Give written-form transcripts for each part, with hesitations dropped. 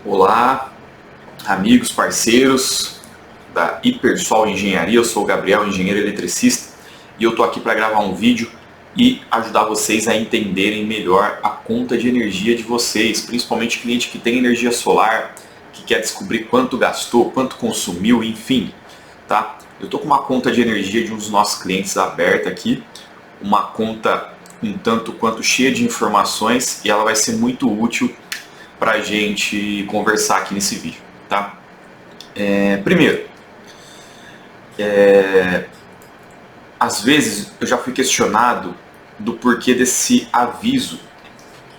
Olá, amigos, parceiros da Hipersol Engenharia. Eu sou o Gabriel, engenheiro eletricista, e eu tô aqui para gravar um vídeo e ajudar vocês a entenderem melhor a conta de energia de vocês, principalmente cliente que tem energia solar, que quer descobrir quanto gastou, quanto consumiu, enfim, tá? Eu tô com uma conta de energia de um dos nossos clientes aberta aqui, uma conta um tanto quanto cheia de informações, e ela vai ser muito útil para a gente conversar aqui nesse vídeo, tá? Primeiro, às vezes eu já fui questionado do porquê desse aviso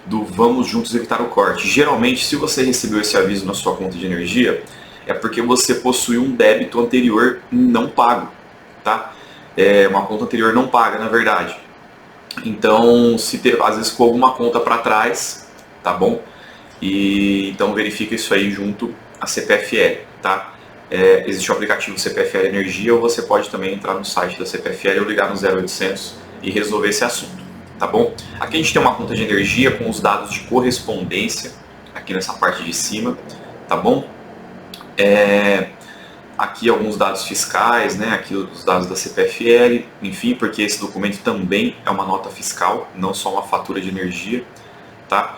do vamos juntos evitar o corte. Geralmente, se você recebeu esse aviso na sua conta de energia, é porque você possui um débito anterior não pago, tá? Uma conta anterior não paga, na verdade. Então, às vezes ficou alguma conta para trás, tá bom? E então verifica isso aí junto à CPFL, tá? Existe o aplicativo CPFL Energia, ou você pode também entrar no site da CPFL ou ligar no 0800 e resolver esse assunto, tá bom? Aqui a gente tem uma conta de energia com os dados de correspondência, aqui nessa parte de cima, tá bom? Aqui alguns dados fiscais, né? Aqui os dados da CPFL, enfim, porque esse documento também é uma nota fiscal, não só uma fatura de energia, tá?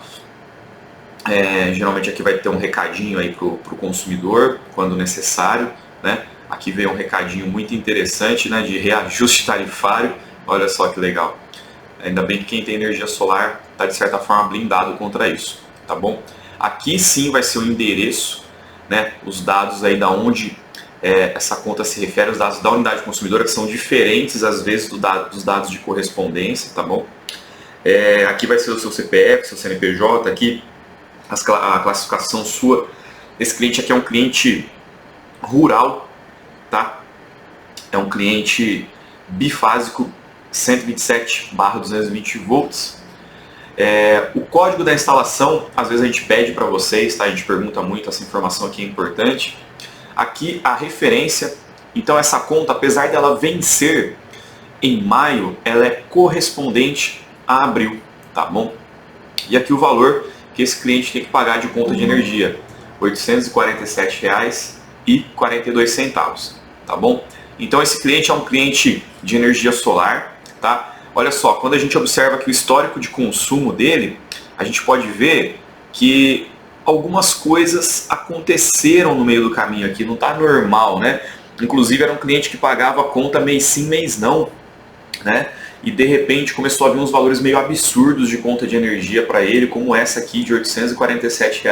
Geralmente aqui vai ter um recadinho aí para o consumidor, quando necessário, né? Aqui veio um recadinho muito interessante, né, de reajuste tarifário. Olha só que legal. Ainda bem que quem tem energia solar está de certa forma blindado contra isso, tá bom? Aqui sim vai ser o endereço, né, os dados aí da onde essa conta se refere, os dados da unidade consumidora, que são diferentes às vezes dos dados de correspondência, tá bom? Aqui vai ser o seu CPF, seu CNPJ, aqui a classificação sua. Esse cliente aqui é um cliente rural, tá? É um cliente bifásico 127/220 volts. O código da instalação, às vezes a gente pede para vocês, tá? A gente pergunta muito, essa informação aqui é importante. Aqui a referência, então essa conta, apesar dela vencer em maio, ela é correspondente a abril, tá bom? E aqui o valor que esse cliente tem que pagar de conta de energia, R$ 847,42, tá bom? Então esse cliente é um cliente de energia solar, tá? Olha só, quando a gente observa aqui o histórico de consumo dele, a gente pode ver que algumas coisas aconteceram no meio do caminho aqui, não está normal, né? Inclusive era um cliente que pagava a conta mês sim, mês não, né? E de repente começou a vir uns valores meio absurdos de conta de energia para ele, como essa aqui de R$ 847,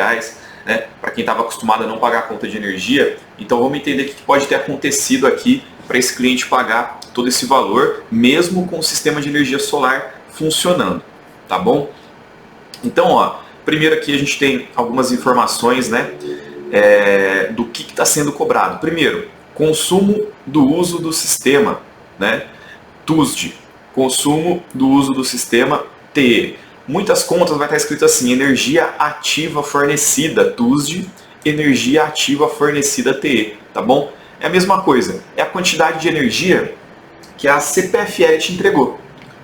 né? Para quem estava acostumado a não pagar a conta de energia. Então vamos entender o que pode ter acontecido aqui para esse cliente pagar todo esse valor, mesmo com o sistema de energia solar funcionando, tá bom? Então, ó, primeiro aqui a gente tem algumas informações, né, do que está sendo cobrado. Primeiro, consumo do uso do sistema, né, TUSD. Consumo do uso do sistema TE. Muitas contas vai estar escrito assim: energia ativa fornecida TUSD, energia ativa fornecida TE, tá bom? É a mesma coisa, é a quantidade de energia que a CPFL te entregou.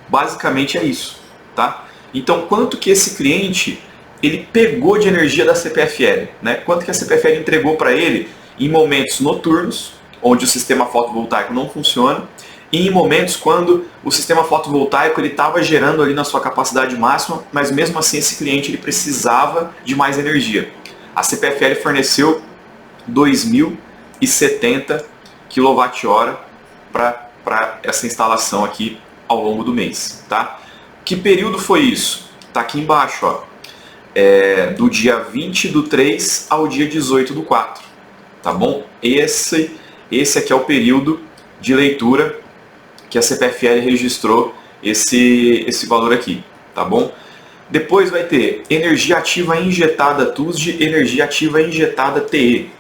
Basicamente é isso, tá? Então, quanto que esse cliente ele pegou de energia da CPFL, né? Quanto que a CPFL entregou para ele em momentos noturnos, onde o sistema fotovoltaico não funciona, e em momentos quando o sistema fotovoltaico estava gerando ali na sua capacidade máxima, mas mesmo assim esse cliente ele precisava de mais energia. A CPFL forneceu 2.070 kWh para essa instalação aqui ao longo do mês, tá? Que período foi isso? Tá aqui embaixo, ó. Do dia 20/3 ao dia 18/4, tá bom? Esse aqui é o período de leitura que a CPFL registrou esse valor aqui, tá bom? Depois vai ter energia ativa injetada TUSD, energia ativa injetada TE.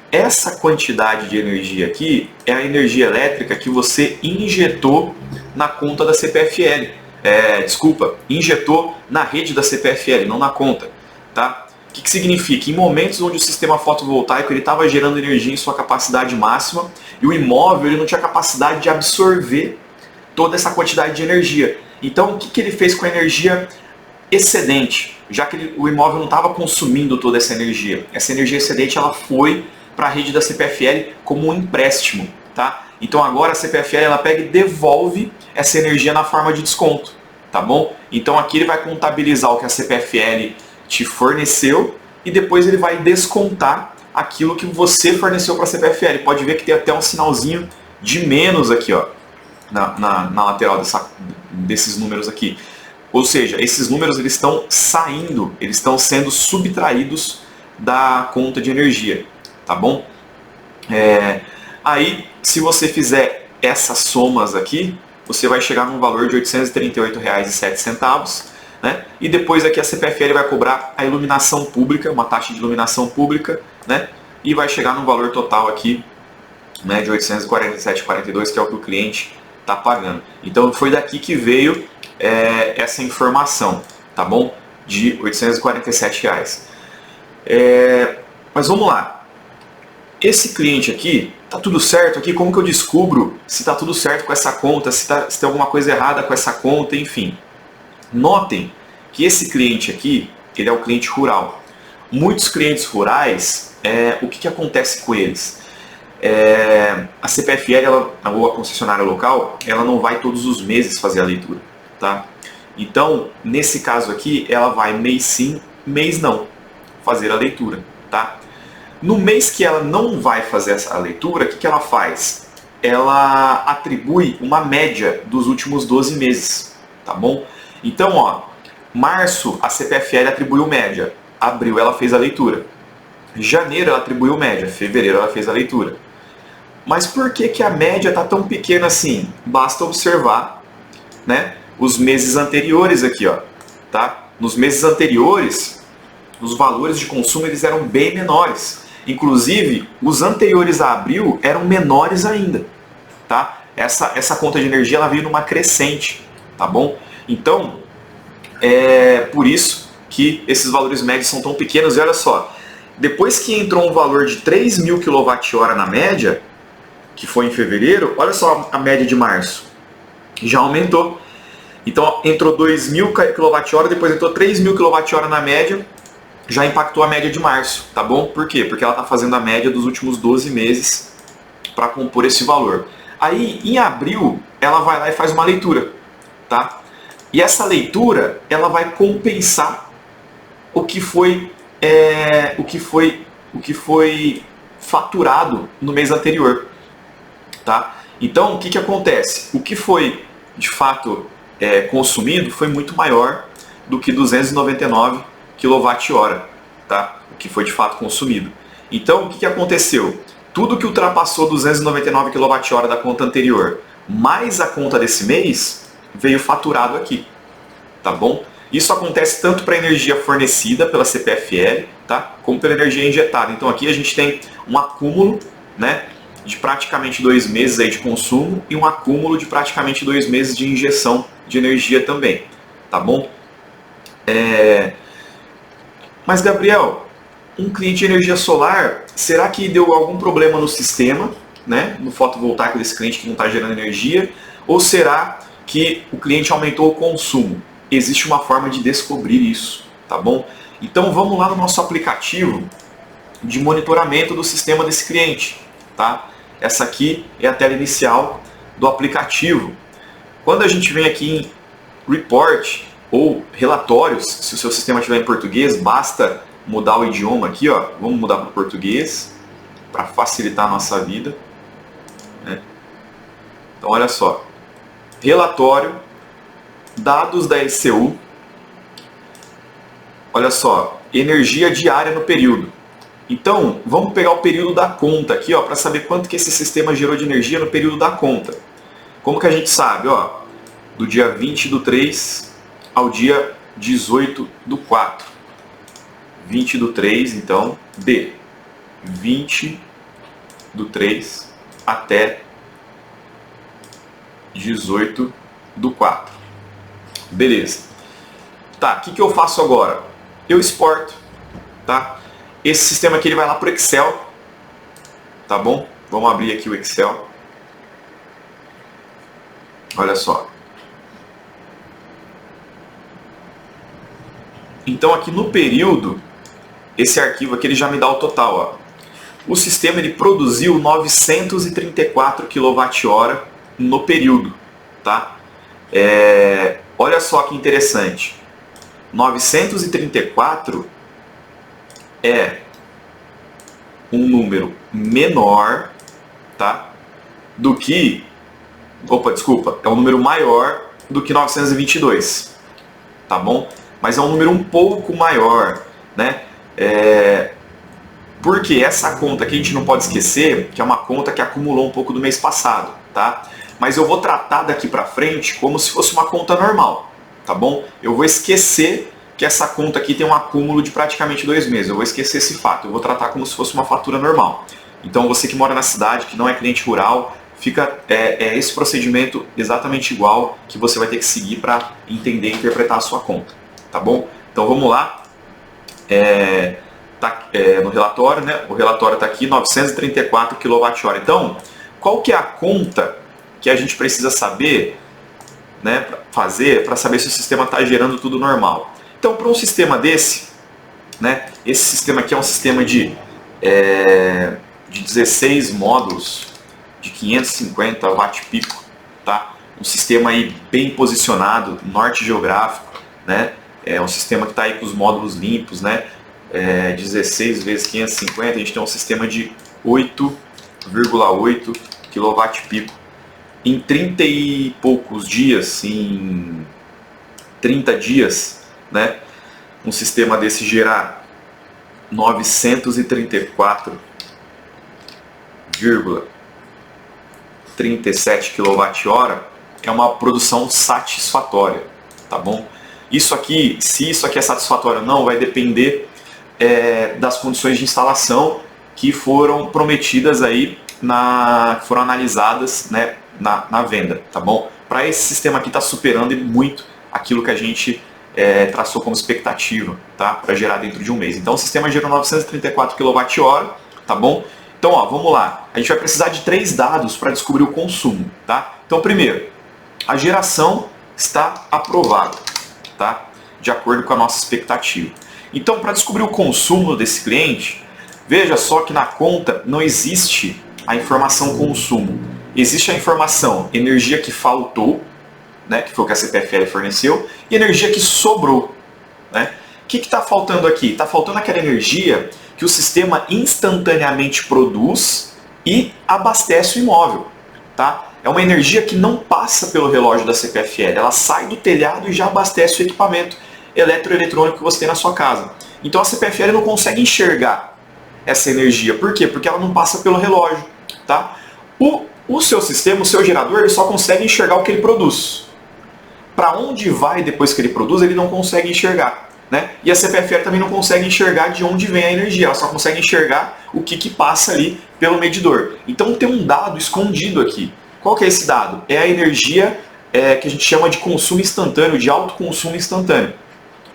Essa quantidade de energia aqui é a energia elétrica que você injetou na conta da CPFL. Injetou na rede da CPFL, não na conta, tá? O que significa? Em momentos onde o sistema fotovoltaico estava gerando energia em sua capacidade máxima e o imóvel ele não tinha capacidade de absorver toda essa quantidade de energia. Então, o que ele fez com a energia excedente? já que o imóvel não estava consumindo toda essa energia. Essa energia excedente ela foi para a rede da CPFL como um empréstimo. Tá? Então agora a CPFL ela pega e devolve essa energia na forma de desconto. Tá bom? Então aqui ele vai contabilizar o que a CPFL te forneceu e depois ele vai descontar aquilo que você forneceu para a CPFL. Pode ver que tem até um sinalzinho de menos aqui, ó, na lateral desses números aqui. Ou seja, esses números eles estão saindo, eles estão sendo subtraídos da conta de energia, tá bom? Aí, se você fizer essas somas aqui, você vai chegar num valor de R$ 838,07, né? E depois aqui a CPFL vai cobrar a iluminação pública, uma taxa de iluminação pública, né? E vai chegar num valor total aqui, né, de R$ 847,42, que é o que o cliente está pagando. Então foi daqui que veio essa informação, tá bom? De R$ 847. Mas vamos lá. Esse cliente aqui, tá tudo certo aqui? Como que eu descubro se tá tudo certo com essa conta, se tem alguma coisa errada com essa conta, enfim. Notem que esse cliente aqui, ele é o cliente rural. Muitos clientes rurais, o que acontece com eles? A CPFL, ou a concessionária local, ela não vai todos os meses fazer a leitura. Tá? Então, nesse caso aqui, ela vai mês sim, mês não, fazer a leitura. Tá? No mês que ela não vai fazer essa leitura, o que ela faz? Ela atribui uma média dos últimos 12 meses. Tá bom? Então, ó, março a CPFL atribuiu média, abril ela fez a leitura, janeiro ela atribuiu média, fevereiro ela fez a leitura. Mas por que a média está tão pequena assim? Basta observar, né, os meses anteriores aqui, ó, tá? Nos meses anteriores, os valores de consumo eles eram bem menores. Inclusive, os anteriores a abril eram menores ainda, tá? Essa conta de energia ela veio numa crescente, tá bom? Então, é por isso que esses valores médios são tão pequenos. E olha só, depois que entrou um valor de 3.000 kWh na média, que foi em fevereiro, olha só a média de março, já aumentou. Então entrou 2.000 kWh, depois entrou 3.000 kWh na média, já impactou a média de março, tá bom? Por quê? Porque ela está fazendo a média dos últimos 12 meses para compor esse valor. Aí em abril ela vai lá e faz uma leitura, tá? E essa leitura ela vai compensar o que foi faturado no mês anterior. Tá? Então, o que acontece? O que foi, de fato, consumido foi muito maior do que 299 kWh, tá? O que foi, de fato, consumido. Então, o que aconteceu? Tudo que ultrapassou 299 kWh da conta anterior, mais a conta desse mês, veio faturado aqui. Tá bom? Isso acontece tanto para a energia fornecida pela CPFL, tá? Como pela energia injetada. Então, aqui a gente tem um acúmulo, né, de praticamente 2 meses aí de consumo e um acúmulo de praticamente 2 meses de injeção de energia também, tá bom? Mas Gabriel, um cliente de energia solar, será que deu algum problema no sistema, né, no fotovoltaico desse cliente que não está gerando energia? Ou será que o cliente aumentou o consumo? Existe uma forma de descobrir isso, tá bom? Então vamos lá no nosso aplicativo de monitoramento do sistema desse cliente, tá? Essa aqui é a tela inicial do aplicativo. Quando a gente vem aqui em Report ou Relatórios, se o seu sistema estiver em português, basta mudar o idioma aqui, ó. Vamos mudar para o português para facilitar a nossa vida, né? Então olha só, Relatório, dados da ECU, olha só, energia diária no período. Então, vamos pegar o período da conta aqui, para saber quanto que esse sistema gerou de energia no período da conta. Como que a gente sabe? Do dia 20/3 ao dia 18/4. 20/3, então, de 20/3 até 18/4. Beleza. Tá, o que eu faço agora? Eu exporto, tá? Esse sistema aqui ele vai lá para o Excel, tá bom? Vamos abrir aqui o Excel. Olha só. Então aqui no período, esse arquivo aqui ele já me dá o total. Ó. O sistema ele produziu 934 kWh no período. Tá? Olha só que interessante. 934 é um número menor, tá? Do que... Opa, desculpa. É um número maior do que 922. Tá bom? Mas é um número um pouco maior, né? Porque essa conta aqui a gente não pode esquecer que é uma conta que acumulou um pouco do mês passado, tá? Mas eu vou tratar daqui para frente como se fosse uma conta normal, tá bom? Eu vou esquecer que essa conta aqui tem um acúmulo de praticamente 2 meses. Eu vou esquecer esse fato. Eu vou tratar como se fosse uma fatura normal. Então você que mora na cidade, que não é cliente rural, fica esse procedimento exatamente igual que você vai ter que seguir para entender e interpretar a sua conta, tá bom? Então vamos lá. No relatório, né? O relatório está aqui, 934 kWh. Então, qual que é a conta que a gente precisa saber, né, fazer para saber se o sistema está gerando tudo normal? Então, para um sistema desse, né, esse sistema aqui é um sistema de 16 módulos de 550 watt-pico, tá? Um sistema aí bem posicionado, norte geográfico, né? É um sistema que está aí com os módulos limpos, né? 16 vezes 550, a gente tem um sistema de 8,8 kW-pico. Em 30 e poucos dias, em 30 dias, né, um sistema desse gerar 934,37 kWh é uma produção satisfatória, tá bom? Isso aqui, se isso aqui é satisfatório ou não, vai depender das condições de instalação que foram prometidas aí, que foram analisadas, né, na venda, tá bom? Para esse sistema aqui está superando muito aquilo que a gente traçou como expectativa, tá? Para gerar dentro de um mês. Então o sistema gerou 934 kWh, tá bom? Então ó, vamos lá. A gente vai precisar de 3 dados para descobrir o consumo, tá? Então primeiro, a geração está aprovada, tá? De acordo com a nossa expectativa. Então, para descobrir o consumo desse cliente, veja só que na conta não existe a informação consumo. Existe a informação energia que faltou, né, que foi o que a CPFL forneceu, e energia que sobrou. Né? O que está faltando aqui? Está faltando aquela energia que o sistema instantaneamente produz e abastece o imóvel. Tá? É uma energia que não passa pelo relógio da CPFL, ela sai do telhado e já abastece o equipamento eletroeletrônico que você tem na sua casa. Então a CPFL não consegue enxergar essa energia. Por quê? Porque ela não passa pelo relógio. Tá? O seu sistema, o seu gerador, ele só consegue enxergar o que ele produz. Para onde vai depois que ele produz, ele não consegue enxergar. Né? E a CPFL também não consegue enxergar de onde vem a energia, ela só consegue enxergar o que passa ali pelo medidor. Então tem um dado escondido aqui. Qual que é esse dado? É a energia que a gente chama de consumo instantâneo, de autoconsumo instantâneo.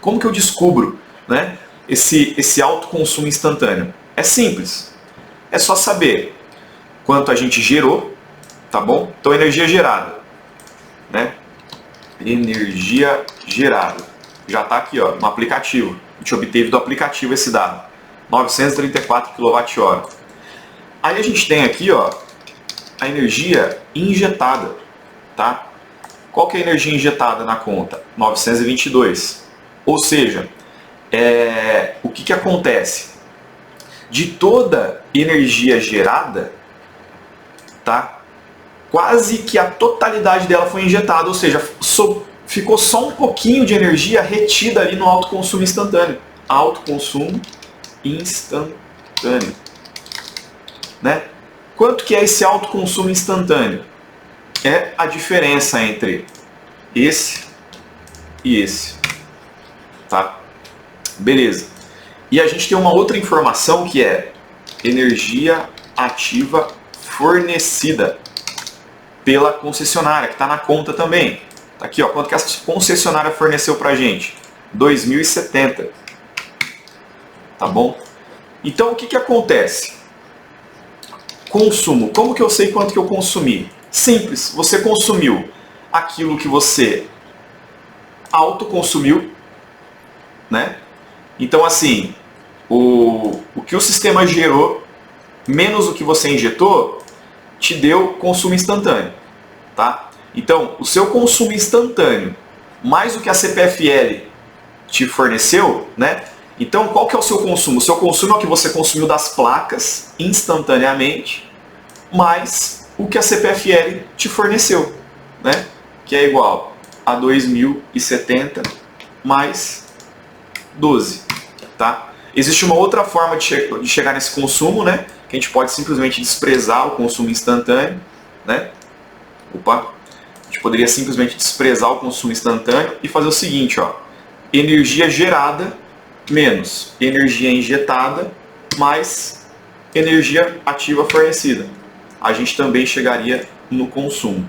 Como que eu descubro, né, esse autoconsumo instantâneo? É simples. É só saber quanto a gente gerou, tá bom? Então, energia gerada. Né? Energia gerada. Já está aqui, ó, no aplicativo. A gente obteve do aplicativo esse dado. 934 kWh. Aí a gente tem aqui, ó, a energia injetada. Tá? Qual que é a energia injetada na conta? 922. Ou seja, o que acontece? De toda energia gerada, tá? Quase que a totalidade dela foi injetada, ou seja, ficou só um pouquinho de energia retida ali no autoconsumo instantâneo. Autoconsumo instantâneo. Né? Quanto que é esse autoconsumo instantâneo? É a diferença entre esse e esse. Tá? Beleza. E a gente tem uma outra informação que é energia ativa fornecida pela concessionária, que está na conta também. Tá aqui, ó, quanto que a concessionária forneceu para a gente? 2.070. Tá bom? Então o que acontece? Consumo. Como que eu sei quanto que eu consumi? Simples. Você consumiu aquilo que você autoconsumiu, né? Então, assim, o que o sistema gerou, menos o que você injetou, te deu consumo instantâneo. Tá? Então, o seu consumo instantâneo, mais o que a CPFL te forneceu, né? Então, qual que é o seu consumo? O seu consumo é o que você consumiu das placas instantaneamente, mais o que a CPFL te forneceu, né? Que é igual a 2070 mais 12, tá? Existe uma outra forma de chegar nesse consumo, né? Que a gente pode simplesmente desprezar o consumo instantâneo, né? A gente poderia simplesmente desprezar o consumo instantâneo e fazer o seguinte, ó. Energia gerada menos energia injetada mais energia ativa fornecida. A gente também chegaria no consumo.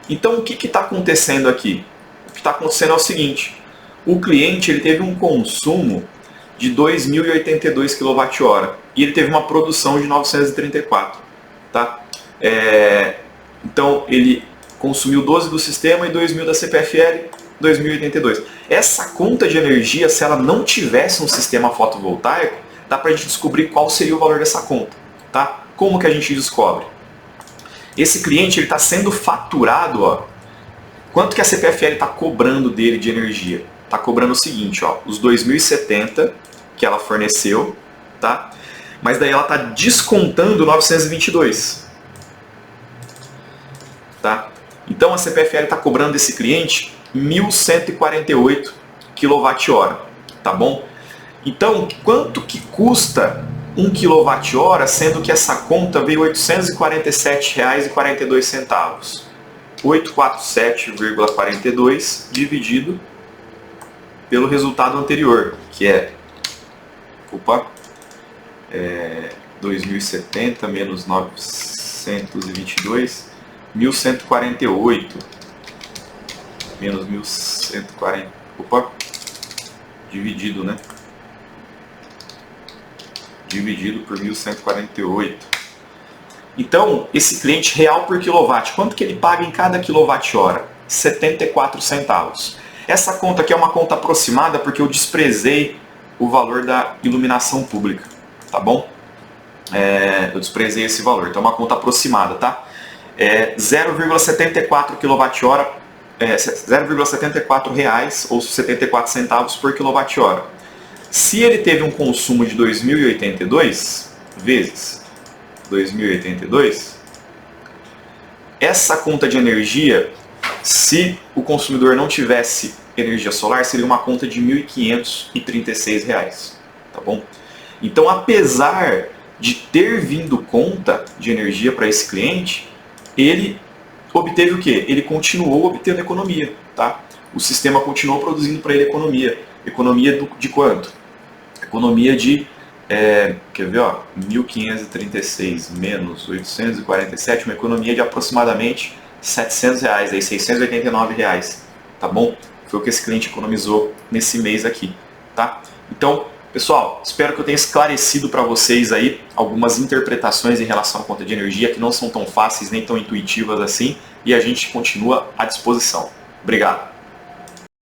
Então, o que está acontecendo aqui? O que está acontecendo é o seguinte. O cliente ele teve um consumo de 2.082 kWh e ele teve uma produção de 934. Tá? Então, ele consumiu 12 do sistema e 2.000 da CPFL, 2.082. Essa conta de energia, se ela não tivesse um sistema fotovoltaico, dá para a gente descobrir qual seria o valor dessa conta. Tá? Como que a gente descobre? Esse cliente está sendo faturado, ó, quanto que a CPFL está cobrando dele de energia? Está cobrando o seguinte, ó, os 2.070 que ela forneceu, tá? Mas daí ela está descontando 922. Tá? Então a CPFL está cobrando desse cliente 1.148 kWh, tá bom? Então, quanto que custa 1 kWh, sendo que essa conta veio R$ 847,42. 847,42 dividido pelo resultado anterior, que é 2.070 menos 922, 1.148 menos 1.140, dividido, né? Dividido por 1.148. Então, esse cliente real por quilowatt, quanto que ele paga em cada quilowatt-hora? 74 centavos. Essa conta aqui é uma conta aproximada porque eu desprezei o valor da iluminação pública, tá bom? Eu desprezei esse valor, então é uma conta aproximada, tá? 0,74 kWh, 0,74 reais ou 74 centavos por quilowatt-hora. Se ele teve um consumo de 2.082 vezes 2.082, essa conta de energia, se o consumidor não tivesse energia solar, seria uma conta de R$ 1.536, tá bom? Então, apesar de ter vindo conta de energia para esse cliente, ele obteve o quê? Ele continuou obtendo economia, tá? O sistema continuou produzindo para ele economia. Economia de quanto? Economia de, quer ver, ó, 1.536 menos 847, uma economia de aproximadamente R$ 700, aí, R$ 689, tá bom? Foi o que esse cliente economizou nesse mês aqui, tá? Então, pessoal, espero que eu tenha esclarecido para vocês aí algumas interpretações em relação à conta de energia que não são tão fáceis nem tão intuitivas assim, e a gente continua à disposição. Obrigado!